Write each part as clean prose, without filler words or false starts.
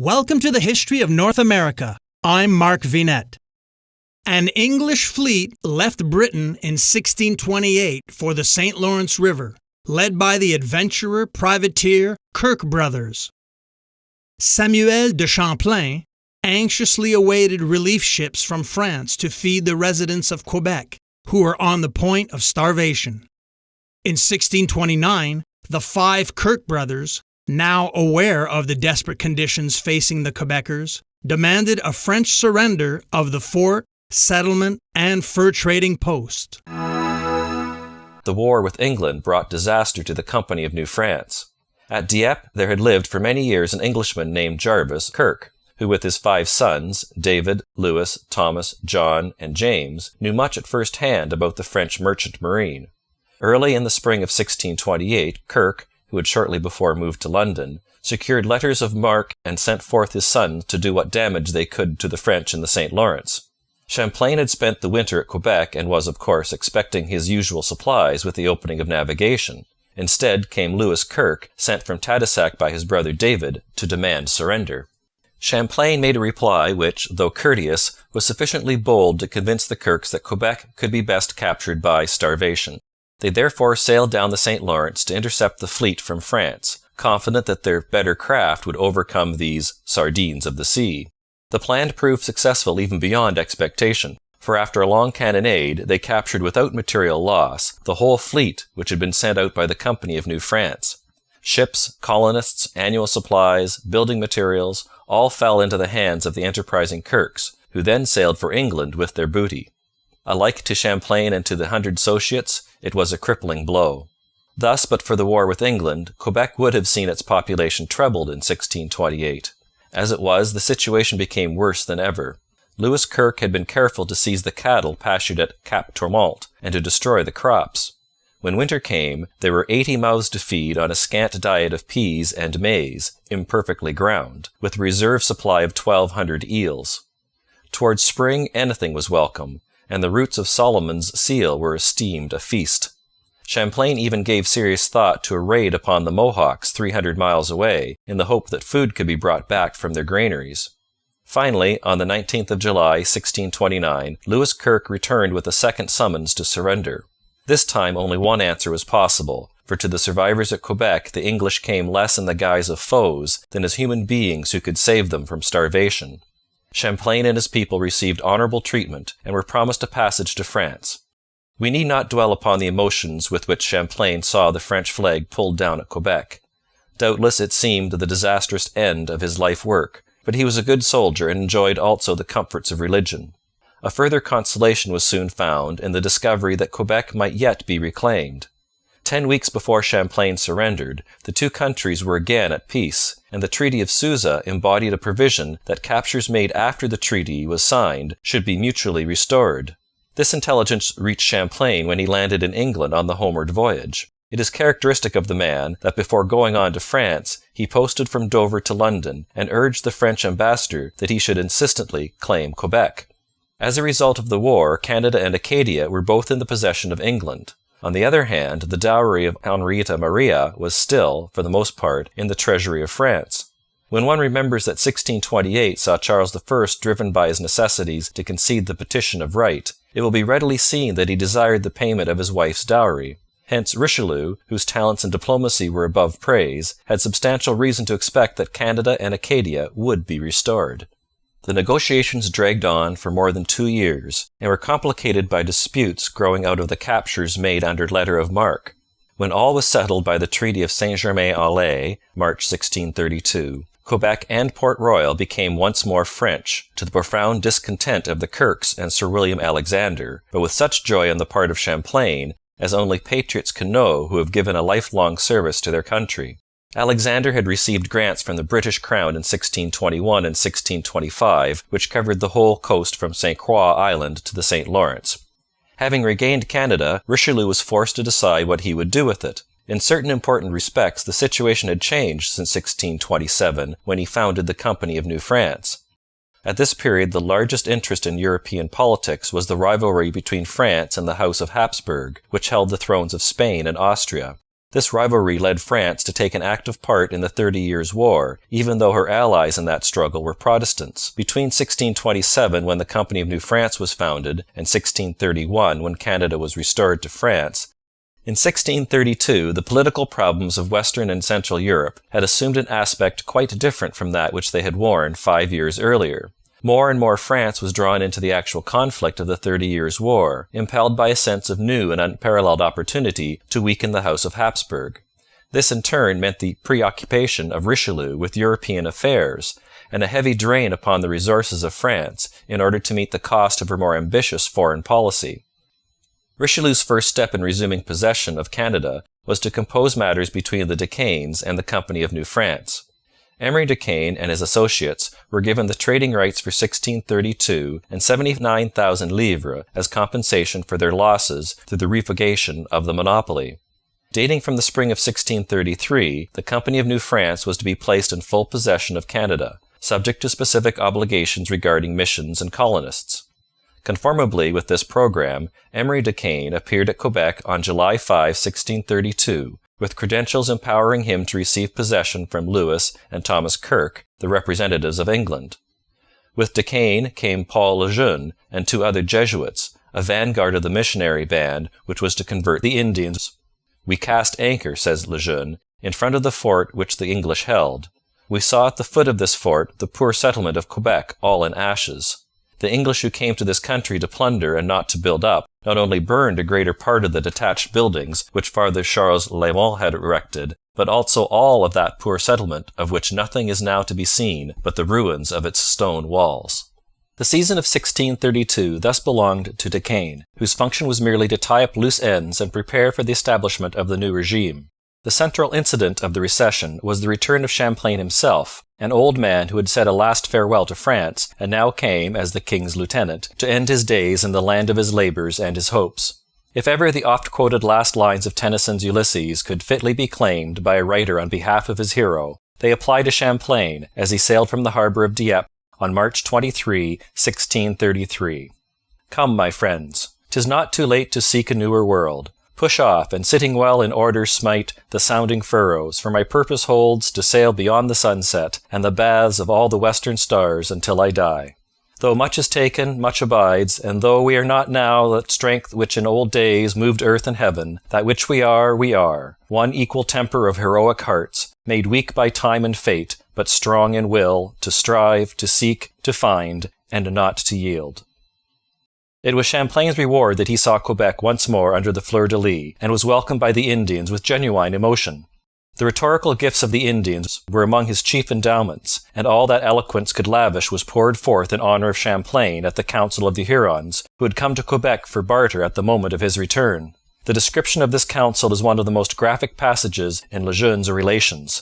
Welcome to the History of North America. I'm Mark Vinette. An English fleet left Britain in 1628 for the St. Lawrence River, led by the adventurer privateer Kirke Brothers. Samuel de Champlain anxiously awaited relief ships from France to feed the residents of Quebec, who were on the point of starvation. In 1629, the five Kirke brothers, now aware of the desperate conditions facing the Quebecers, demanded a French surrender of the fort, settlement, and fur trading post. The war with England brought disaster to the Company of New France. At Dieppe, there had lived for many years an Englishman named Jarvis Kirke, who with his 5 sons, David, Louis, Thomas, John, and James, knew much at first hand about the French merchant marine. Early in the spring of 1628, Kirke, who had shortly before moved to London, secured letters of marque and sent forth his sons to do what damage they could to the French in the St. Lawrence. Champlain had spent the winter at Quebec and was, of course, expecting his usual supplies with the opening of navigation. Instead came Louis Kirke, sent from Tadoussac by his brother David, to demand surrender. Champlain made a reply which, though courteous, was sufficiently bold to convince the Kirkes that Quebec could be best captured by starvation. They therefore sailed down the St. Lawrence to intercept the fleet from France, confident that their better craft would overcome these sardines of the sea. The plan proved successful even beyond expectation, for after a long cannonade they captured without material loss the whole fleet which had been sent out by the Company of New France. Ships, colonists, annual supplies, building materials, all fell into the hands of the enterprising Kirkes, who then sailed for England with their booty. Alike to Champlain and to the 100 associates, it was a crippling blow. Thus, but for the war with England, Quebec would have seen its population trebled in 1628. As it was, the situation became worse than ever. Louis Kirke had been careful to seize the cattle pastured at Cap Tourmente and to destroy the crops. When winter came, there were 80 mouths to feed on a scant diet of peas and maize, imperfectly ground, with a reserve supply of 1,200 eels. Towards spring, anything was welcome, and the roots of Solomon's seal were esteemed a feast. Champlain even gave serious thought to a raid upon the Mohawks 300 miles away, in the hope that food could be brought back from their granaries. Finally, on the 19th of July, 1629, Louis Kirke returned with a second summons to surrender. This time only one answer was possible, for to the survivors at Quebec the English came less in the guise of foes than as human beings who could save them from starvation. Champlain and his people received honourable treatment and were promised a passage to France. We need not dwell upon the emotions with which Champlain saw the French flag pulled down at Quebec. Doubtless it seemed the disastrous end of his life work, but he was a good soldier and enjoyed also the comforts of religion. A further consolation was soon found in the discovery that Quebec might yet be reclaimed. 10 weeks before Champlain surrendered, the two countries were again at peace, and the Treaty of Suza embodied a provision that captures made after the treaty was signed should be mutually restored. This intelligence reached Champlain when he landed in England on the homeward voyage. It is characteristic of the man that before going on to France, he posted from Dover to London and urged the French ambassador that he should insistently claim Quebec. As a result of the war, Canada and Acadia were both in the possession of England. On the other hand, the dowry of Henrietta Maria was still, for the most part, in the treasury of France. When one remembers that 1628 saw Charles I driven by his necessities to concede the petition of right, it will be readily seen that he desired the payment of his wife's dowry. Hence Richelieu, whose talents in diplomacy were above praise, had substantial reason to expect that Canada and Acadia would be restored. The negotiations dragged on for more than 2 years, and were complicated by disputes growing out of the captures made under letter of marque. When all was settled by the Treaty of Saint-Germain-en-Laye, March 1632, Quebec and Port Royal became once more French, to the profound discontent of the Kirkes and Sir William Alexander, but with such joy on the part of Champlain as only patriots can know who have given a lifelong service to their country. Alexander had received grants from the British Crown in 1621 and 1625, which covered the whole coast from St. Croix Island to the St. Lawrence. Having regained Canada, Richelieu was forced to decide what he would do with it. In certain important respects, the situation had changed since 1627, when he founded the Company of New France. At this period, the largest interest in European politics was the rivalry between France and the House of Habsburg, which held the thrones of Spain and Austria. This rivalry led France to take an active part in the 30 Years' War, even though her allies in that struggle were Protestants. Between 1627, when the Company of New France was founded, and 1631, when Canada was restored to France, in 1632 the political problems of Western and Central Europe had assumed an aspect quite different from that which they had worn 5 years earlier. More and more France was drawn into the actual conflict of the 30 Years' War, impelled by a sense of new and unparalleled opportunity to weaken the House of Habsburg. This in turn meant the preoccupation of Richelieu with European affairs, and a heavy drain upon the resources of France in order to meet the cost of her more ambitious foreign policy. Richelieu's first step in resuming possession of Canada was to compose matters between the De Caens and the Company of New France. Emery de Caen and his associates were given the trading rights for 1632 and 79,000 livres as compensation for their losses through the revocation of the monopoly. Dating from the spring of 1633, the Company of New France was to be placed in full possession of Canada, subject to specific obligations regarding missions and colonists. Conformably with this program, Emery de Caen appeared at Quebec on July 5, 1632, with credentials empowering him to receive possession from Lewis and Thomas Kirke, the representatives of England. With de Caen came Paul Lejeune and 2 other Jesuits, a vanguard of the missionary band which was to convert the Indians. "We cast anchor," says Lejeune, "in front of the fort which the English held. We saw at the foot of this fort the poor settlement of Quebec all in ashes. The English who came to this country to plunder and not to build up, not only burned a greater part of the detached buildings which Father Charles Lemont had erected, but also all of that poor settlement, of which nothing is now to be seen but the ruins of its stone walls." The season of 1632 thus belonged to de Caen, whose function was merely to tie up loose ends and prepare for the establishment of the new regime. The central incident of the recession was the return of Champlain himself, an old man who had said a last farewell to France and now came, as the king's lieutenant, to end his days in the land of his labours and his hopes. If ever the oft-quoted last lines of Tennyson's Ulysses could fitly be claimed by a writer on behalf of his hero, they apply to Champlain as he sailed from the harbour of Dieppe on March 23, 1633. "Come, my friends, 'tis not too late to seek a newer world. Push off, and sitting well in order smite the sounding furrows, for my purpose holds to sail beyond the sunset and the baths of all the western stars until I die. Though much is taken, much abides, and though we are not now that strength which in old days moved earth and heaven, that which we are, one equal temper of heroic hearts, made weak by time and fate, but strong in will, to strive, to seek, to find, and not to yield." It was Champlain's reward that he saw Quebec once more under the fleur-de-lis, and was welcomed by the Indians with genuine emotion. The rhetorical gifts of the Indians were among his chief endowments, and all that eloquence could lavish was poured forth in honour of Champlain at the council of the Hurons, who had come to Quebec for barter at the moment of his return. The description of this council is one of the most graphic passages in Lejeune's Relations.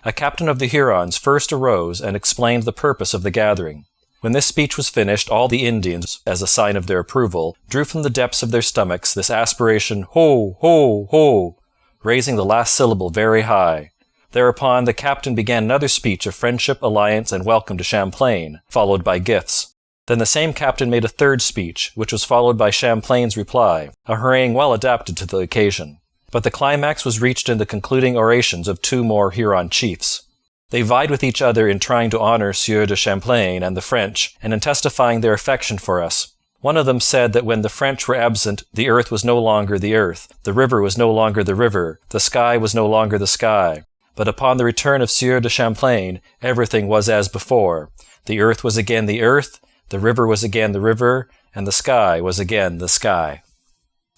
A captain of the Hurons first arose and explained the purpose of the gathering. When this speech was finished, all the Indians, as a sign of their approval, drew from the depths of their stomachs this aspiration, "Ho, ho, ho," raising the last syllable very high. Thereupon the captain began another speech of friendship, alliance, and welcome to Champlain, followed by gifts. Then the same captain made a third speech, which was followed by Champlain's reply, a harangue well adapted to the occasion. But the climax was reached in the concluding orations of 2 more Huron chiefs. They vied with each other in trying to honour Sieur de Champlain and the French, and in testifying their affection for us. One of them said that when the French were absent, the earth was no longer the earth, the river was no longer the river, the sky was no longer the sky. But upon the return of Sieur de Champlain, everything was as before. The earth was again the earth, the river was again the river, and the sky was again the sky.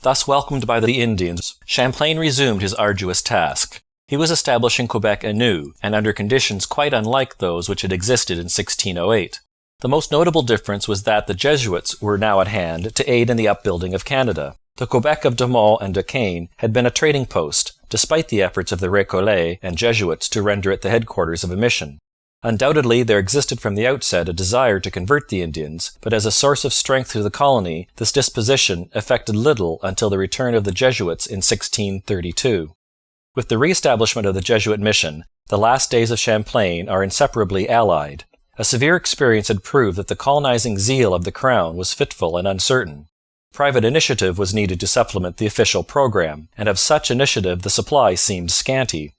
Thus welcomed by the Indians, Champlain resumed his arduous task. He was establishing Quebec anew, and under conditions quite unlike those which had existed in 1608. The most notable difference was that the Jesuits were now at hand to aid in the upbuilding of Canada. The Quebec of de Monts and de Caen had been a trading post, despite the efforts of the Récollets and Jesuits to render it the headquarters of a mission. Undoubtedly, there existed from the outset a desire to convert the Indians, but as a source of strength to the colony, this disposition effected little until the return of the Jesuits in 1632. With the re-establishment of the Jesuit mission, the last days of Champlain are inseparably allied. A severe experience had proved that the colonizing zeal of the crown was fitful and uncertain. Private initiative was needed to supplement the official program, and of such initiative the supply seemed scanty.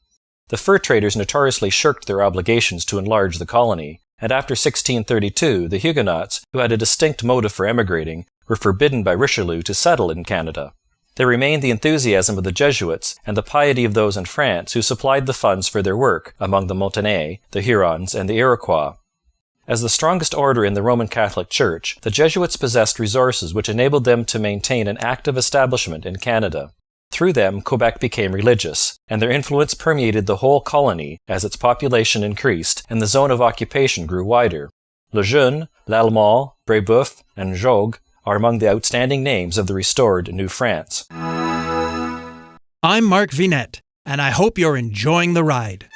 The fur traders notoriously shirked their obligations to enlarge the colony, and after 1632 the Huguenots, who had a distinct motive for emigrating, were forbidden by Richelieu to settle in Canada. There remained the enthusiasm of the Jesuits and the piety of those in France who supplied the funds for their work among the Montagnais, the Hurons, and the Iroquois. As the strongest order in the Roman Catholic Church, the Jesuits possessed resources which enabled them to maintain an active establishment in Canada. Through them, Quebec became religious, and their influence permeated the whole colony as its population increased and the zone of occupation grew wider. Lejeune, L'Allemand, Brébeuf, and Jogues are among the outstanding names of the restored New France. I'm Mark Vinette, and I hope you're enjoying the ride.